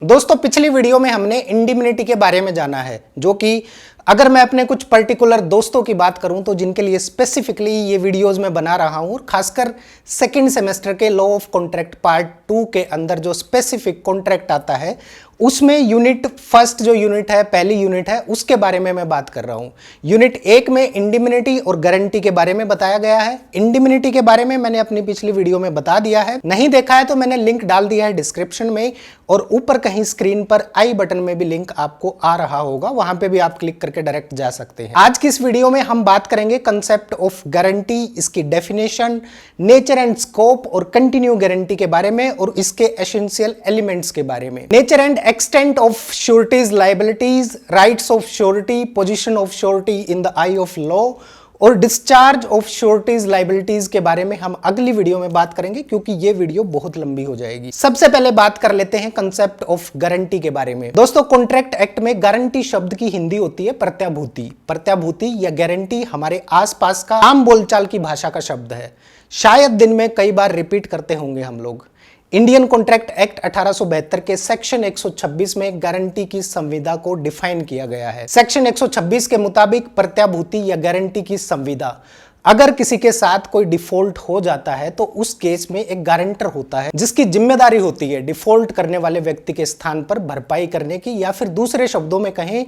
दोस्तों पिछली वीडियो में हमने इंडिमिनिटी के बारे में जाना है, जो कि अगर मैं अपने कुछ पर्टिकुलर दोस्तों की बात करूं तो जिनके लिए स्पेसिफिकली ये वीडियोस मैं बना रहा हूं, और खासकर सेकंड सेमेस्टर के लॉ ऑफ कॉन्ट्रैक्ट पार्ट 2 के अंदर जो स्पेसिफिक कॉन्ट्रैक्ट आता है उसमें यूनिट फर्स्ट जो यूनिट है, पहली यूनिट है, उसके बारे में मैं बात कर रहा हूं। यूनिट 1 में इंडिमिनिटी और गारंटी के बारे में बताया गया है। इंडिमिनिटी के बारे में मैंने अपनी पिछली वीडियो में बता दिया है, नहीं देखा है तो मैंने लिंक डाल दिया है डिस्क्रिप्शन में, और ऊपर कहीं स्क्रीन पर आई बटन में भी लिंक आपको आ रहा होगा, वहां पे भी आप क्लिक करके डायरेक्ट जा सकते हैं। आज की इस वीडियो में हम बात करेंगे कंसेप्ट ऑफ गारंटी, इसकी डेफिनेशन, नेचर एंड स्कोप और कंटिन्यू गारंटी के बारे में, और इसके एसेंशियल एलिमेंट्स के बारे में। Nature and extent of surety's liabilities, rights of surety, position of surety in the eye of law और डिस्चार्ज ऑफ श्योरिटीज लाइबिलिटीज के बारे में हम अगली वीडियो में बात करेंगे, क्योंकि ये वीडियो बहुत लंबी हो जाएगी। सबसे पहले बात कर लेते हैं कंसेप्ट ऑफ गारंटी के बारे में। दोस्तों कॉन्ट्रैक्ट एक्ट में गारंटी शब्द की हिंदी होती है प्रत्याभूति। प्रत्याभूति या गारंटी हमारे आसपास का आम बोलचाल की भाषा का शब्द है, शायद दिन में कई बार रिपीट करते होंगे हम लोग। इंडियन कॉन्ट्रैक्ट एक्ट 1872 के सेक्शन 126 में गारंटी की संविदा को डिफाइन किया गया है। सेक्शन 126 के मुताबिक प्रत्याभूति या गारंटी की संविदा, अगर किसी के साथ कोई डिफॉल्ट हो जाता है तो उस केस में एक गारंटर होता है जिसकी जिम्मेदारी होती है डिफॉल्ट करने वाले व्यक्ति के स्थान पर भरपाई करने की, या फिर दूसरे शब्दों में कहें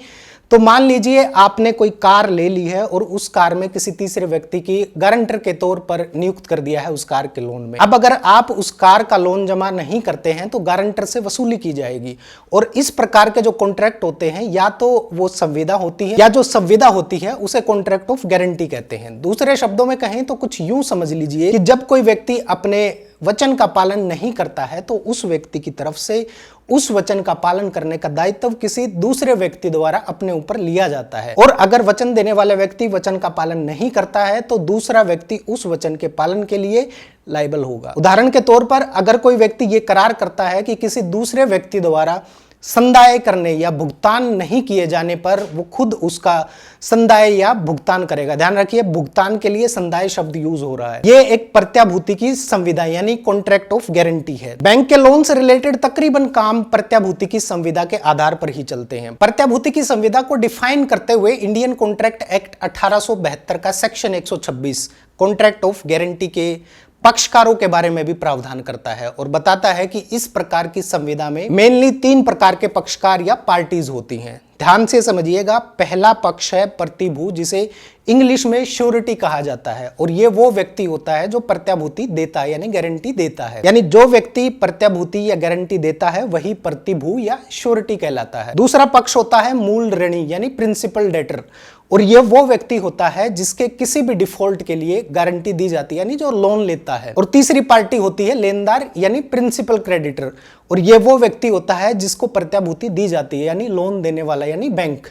तो मान लीजिए आपने कोई कार ले ली है और उस कार में किसी तीसरे व्यक्ति की गारंटर के तौर पर नियुक्त कर दिया है उस कार के लोन में। अब अगर आप उस कार का लोन जमा नहीं करते हैं तो गारंटर से वसूली की जाएगी, और इस प्रकार के जो कॉन्ट्रैक्ट होते हैं या तो वो संविदा होती है, या जो संविदा होती है उसे कॉन्ट्रैक्ट ऑफ गारंटी कहते हैं। दूसरे शब्दों में कहें तो कुछ यूं समझ लीजिए कि जब कोई व्यक्ति अपने वचन का पालन नहीं करता है तो उस व्यक्ति की तरफ से उस वचन का पालन करने का दायित्व किसी दूसरे व्यक्ति द्वारा अपने ऊपर लिया जाता है, और अगर वचन देने वाला व्यक्ति वचन का पालन नहीं करता है तो दूसरा व्यक्ति उस वचन के पालन के लिए लायबल होगा। उदाहरण के तौर पर अगर कोई व्यक्ति ये करार करता है कि किसी दूसरे व्यक्ति द्वारा संदाय करने या भुगतान नहीं किए जाने पर वो खुद उसका संदाय या भुगतान करेगा। ध्यान रखिए, भुगतान के लिए संदाय शब्द यूज हो रहा है। ये एक प्रत्याभूति की संविदा यानी कॉन्ट्रैक्ट ऑफ गारंटी है। बैंक के लोन से रिलेटेड तकरीबन काम प्रत्याभूति की संविदा के आधार पर ही चलते हैं। प्रत्याभूति की संविदा को डिफाइन करते हुए इंडियन कॉन्ट्रैक्ट एक्ट 1872 का सेक्शन 126 कॉन्ट्रैक्ट ऑफ गारंटी के पक्षकारों के बारे में भी प्रावधान करता है, और बताता है कि इस प्रकार की संविदा में मेनली 3 प्रकार के पक्षकार या पार्टीज होती हैं। ध्यान से समझिएगा। पहला पक्ष है प्रतिभू, जिसे इंग्लिश में श्योरिटी कहा जाता है, और ये वो व्यक्ति होता है जो प्रत्याभूति देता है यानी गारंटी देता है, यानी जो व्यक्ति प्रत्याभूति या गारंटी देता है वही प्रतिभू या श्योरिटी कहलाता है। दूसरा पक्ष होता है मूल ऋणी यानी प्रिंसिपल डेटर, और ये वो व्यक्ति होता है जिसके किसी भी डिफॉल्ट के लिए गारंटी दी जाती है यानी जो लोन लेता है। और तीसरी पार्टी होती है लेनदार यानी प्रिंसिपल क्रेडिटर, और ये वो व्यक्ति होता है जिसको प्रत्याभूति दी जाती है यानी लोन देने वाला यानी बैंक।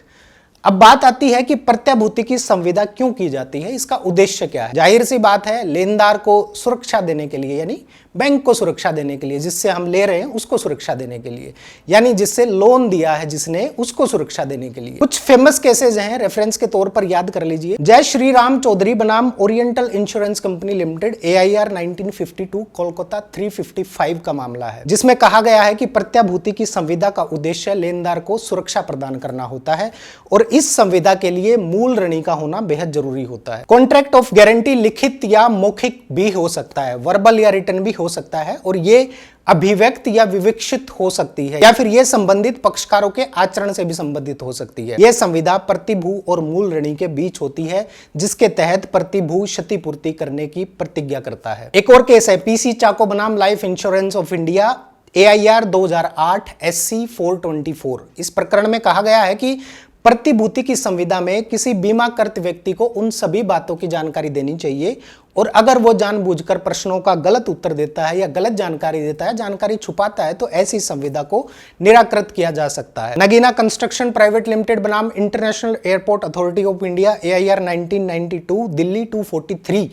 अब बात आती है कि प्रत्याभूति की संविदा क्यों की जाती है, इसका उद्देश्य क्या है। जाहिर सी बात है, लेनदार को सुरक्षा देने के लिए यानी बैंक को सुरक्षा देने के लिए, जिससे हम ले रहे हैं उसको सुरक्षा देने के लिए, यानी जिससे लोन दिया है जिसने उसको सुरक्षा देने के लिए। कुछ फेमस केसेस हैं, रेफरेंस के तौर पर याद कर लीजिए। जय श्री राम चौधरी बनाम oriental insurance company limited AIR 1952 Kolkata 355 का मामला है, जिसमें कहा गया है कि प्रत्याभूति की संविदा का उद्देश्य लेनदार को सुरक्षा प्रदान करना होता है, और इस संविदा के लिए मूल ऋणी का होना बेहद जरूरी होता है। कॉन्ट्रैक्ट ऑफ गारंटी लिखित या मौखिक भी हो सकता है, वर्बल या रिटन भी हो सकता है, और ये अभिव्यक्त या विवक्षित हो सकती है, या फिर यह संबंधित पक्षकारों के आचरण से भी संबंधित हो सकती है। यह संविदा प्रतिभू और मूल ऋणी के बीच होती है, जिसके तहत प्रतिभू क्षतिपूर्ति करने की प्रतिज्ञा करता है। एक और केस है PC चाको बनाम life insurance of India AIR 2008 SC 424। इस प्रकरण में कहा गया है कि प्रतिभूति की संविदा में किसी बीमाकृत व्यक्ति को उन सभी बातों की जानकारी देनी चाहिए, और अगर वो जानबूझकर प्रश्नों का गलत उत्तर देता है या गलत जानकारी देता है, जानकारी छुपाता है, तो ऐसी संविदा को निराकृत किया जा सकता है। नगीना कंस्ट्रक्शन प्राइवेट लिमिटेड बनाम international airport authority of India AIR 1992 Delhi 243।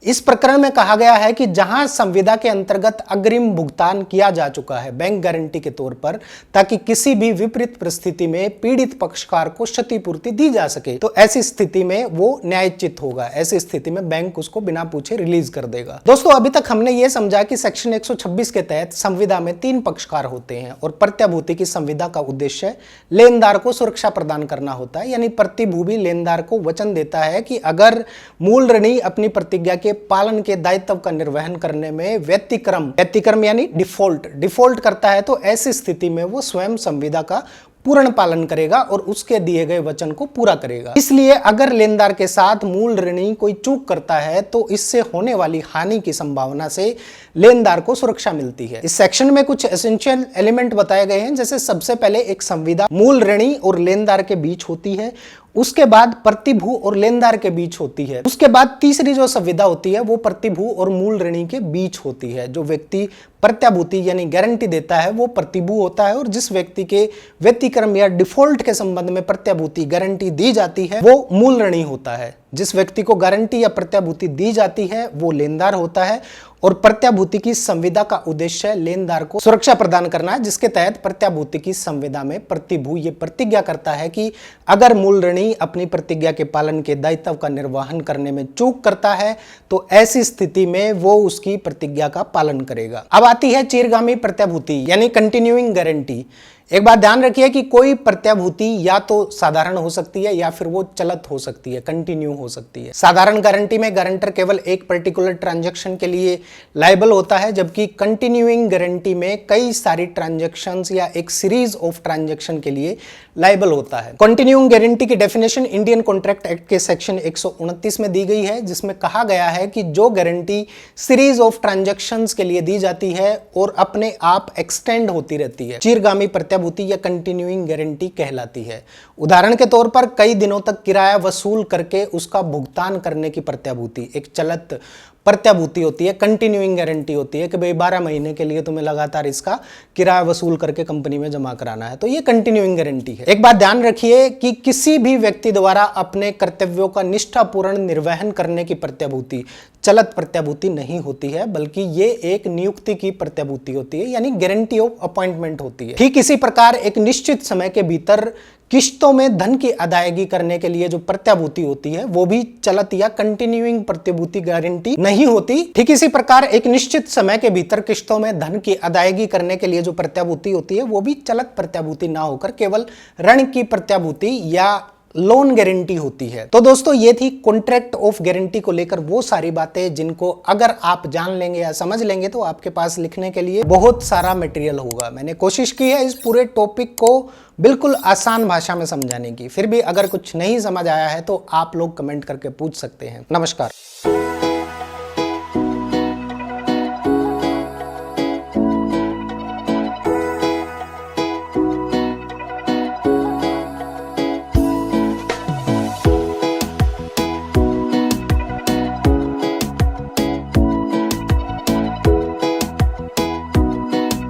इस प्रकरण में कहा गया है कि जहां संविदा के अंतर्गत अग्रिम भुगतान किया जा चुका है बैंक गारंटी के तौर पर, ताकि किसी भी विपरीत परिस्थिति में पीड़ित पक्षकार को क्षतिपूर्ति दी जा सके, तो ऐसी स्थिति में वो न्यायोचित होगा। ऐसी स्थिति में बैंक उसको बिना पूछे रिलीज कर देगा। दोस्तों, अभी तक हमने ये समझा कि सेक्शन 126 के तहत संविदा में 3 पक्षकार होते हैं और प्रत्याभूति की संविदा का उद्देश्य लेनदार को सुरक्षा प्रदान करना होता है। यानी प्रतिभूति लेनदार को वचन देता है कि अगर मूल ऋणी अपनी प्रतिज्ञा के पालन के दायित्व का निर्वहन करने में व्यतिक्रम यानी डिफॉल्ट करता है, तो ऐसी स्थिति में वो स्वयं संविदा का पूर्ण पालन करेगा और उसके दिए गए वचन को पूरा करेगा। इसलिए अगर लेनदार के साथ मूल ऋणी कोई चूक करता है तो इससे होने वाली हानि की संभावना से लेनदार को सुरक्षा मिलती है। इस सेक्शन में कुछ एसेंशियल एलिमेंट बताए गए हैं, जैसे सबसे पहले एक संविदा मूल ऋणी और लेनदार के बीच होती है, उसके बाद प्रतिभू और लेनदार के बीच होती है, उसके बाद तीसरी जो संविदा होती है वो प्रतिभू और मूल ऋणी के बीच होती है। जो व्यक्ति प्रत्याभूति यानी गारंटी देता है वो प्रतिभू होता है और जिस व्यक्ति के व्यतिक्रम या डिफॉल्ट के संबंध में प्रत्याभूति गारंटी दी जाती है वो मूल ऋणी होता है। जिस व्यक्ति को गारंटी या प्रत्याभूति दी जाती है वो लेनदार होता है और प्रत्याभूति की संविदा का उद्देश्य लेनदार को सुरक्षा प्रदान करना है, जिसके तहत प्रत्याभूति की संविदा में प्रतिभू ये प्रतिज्ञा करता है कि अगर मूल ऋणी अपनी प्रतिज्ञा के पालन के दायित्व का निर्वहन करने में चूक करता है तो ऐसी स्थिति में वो उसकी प्रतिज्ञा का पालन करेगा। अब आती है चिरगामी प्रत्याभूति यानी कंटिन्यूइंग गारंटी। एक बात ध्यान रखिए कि कोई प्रत्याभूति या तो साधारण हो सकती है या फिर वो चलत हो सकती है, कंटिन्यू हो सकती है। साधारण गारंटी में गारंटर केवल एक पर्टिकुलर ट्रांजैक्शन के लिए लायबल होता है, जबकि कंटिन्यूइंग गारंटी में कई सारी ट्रांजैक्शंस या एक सीरीज ऑफ ट्रांजैक्शन के लिए लायबल होता है। कंटिन्यूइंग गारंटी की डेफिनेशन इंडियन कॉन्ट्रैक्ट एक्ट के सेक्शन 129 में दी गई है, जिसमें कहा गया है कि जो गारंटी सीरीज ऑफ ट्रांजैक्शंस के लिए दी जाती है और अपने आप एक्सटेंड होती रहती है, चिरगामी प्रत्याभूति या कंटिन्यूइंग गारंटी कहलाती है। उदाहरण के तौर पर कई दिनों तक किराया वसूल करके उसका भुगतान करने की प्रत्याभूति एक चलत प्रत्याभूति होती है, कंटिन्यूइंग गारंटी होती है कि भाई 12 महीने के लिए तुम्हें लगातार इसका किराया वसूल करके कंपनी में जमा कराना है, तो ये कंटिन्यूइंग गारंटी है। एक बात ध्यान रखिए कि किसी भी व्यक्ति द्वारा अपने कर्तव्यों का निष्ठापूर्ण निर्वहन करने की प्रत्याभूति चलत प्रत्याभूति नहीं होती है, बल्कि ये एक नियुक्ति की प्रत्याभूति होती है, यानी गारंटी ऑफ अपॉइंटमेंट होती है। ठीक इसी प्रकार एक निश्चित समय के भीतर किश्तों में धन की अदायगी करने के लिए जो प्रत्याभूति होती है वो भी चलत या कंटिन्यूइंग प्रत्याभूति गारंटी नहीं होती। ठीक इसी प्रकार एक निश्चित समय के भीतर किश्तों में धन की अदायगी करने के लिए जो प्रत्याभूति होती है वो भी चलत प्रत्याभूति ना होकर केवल ऋण की प्रत्याभूति या लोन गारंटी होती है। तो दोस्तों, ये थी कॉन्ट्रैक्ट ऑफ गारंटी को लेकर वो सारी बातें जिनको अगर आप जान लेंगे या समझ लेंगे तो आपके पास लिखने के लिए बहुत सारा मटेरियल होगा। मैंने कोशिश की है इस पूरे टॉपिक को बिल्कुल आसान भाषा में समझाने की। फिर भी अगर कुछ नहीं समझ आया है तो आप लोग कमेंट करके पूछ सकते हैं। नमस्कार।